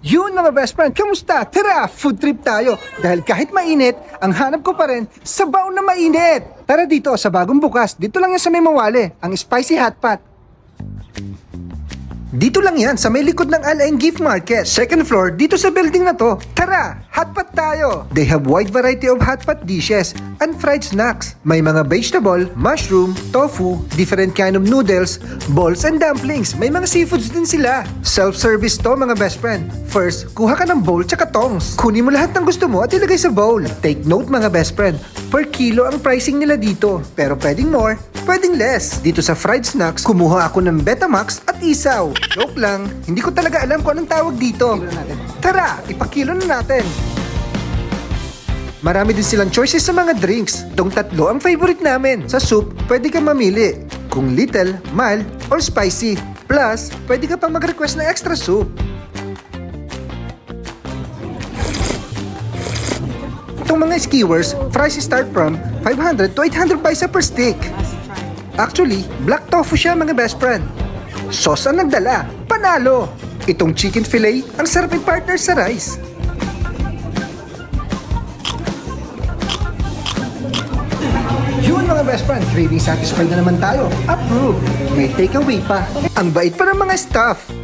Yun mga best friend, kamusta? Tara, food trip tayo. Dahil kahit mainit, ang hanap ko pa rin, sabaw na mainit. Tara dito sa bagong bukas, dito lang yan sa may Mawale, ang Spicy Hot Pot. Dito lang yan sa may likod ng Alain Gift Market. Second floor, dito sa building na to. Tara, hot pot tayo! They have wide variety of hot pot dishes and fried snacks. May mga vegetable, mushroom, tofu, different kind of noodles, balls and dumplings. May mga seafoods din sila. Self-service to mga best friend. First, kuha ka ng bowl tsaka tongs. Kunin mo lahat ng gusto mo at ilagay sa bowl. Take note mga best friend, per kilo ang pricing nila dito. Pero pwedeng more, pwedeng less. Dito sa fried snacks, kumuha ako ng Betamax at isaw. Joke lang, hindi ko talaga alam kung anong tawag dito. Tara, ipakilo na natin. Marami din silang choices sa mga drinks. Itong tatlo ang favorite namin. Sa soup, pwede kang mamili kung little, mild, or spicy. Plus, pwede ka pang mag-request ng extra soup. Itong mga skewers, fries start from 500 to 800 paisa per stick. Actually, black tofu siya mga best friend. Sauce ang nagdala, panalo! Itong chicken fillet, ang sarap i-partner sa rice. Yun mga best friend, craving satisfied na naman tayo. Approve! May takeaway pa. Ang bait pa ng mga staff.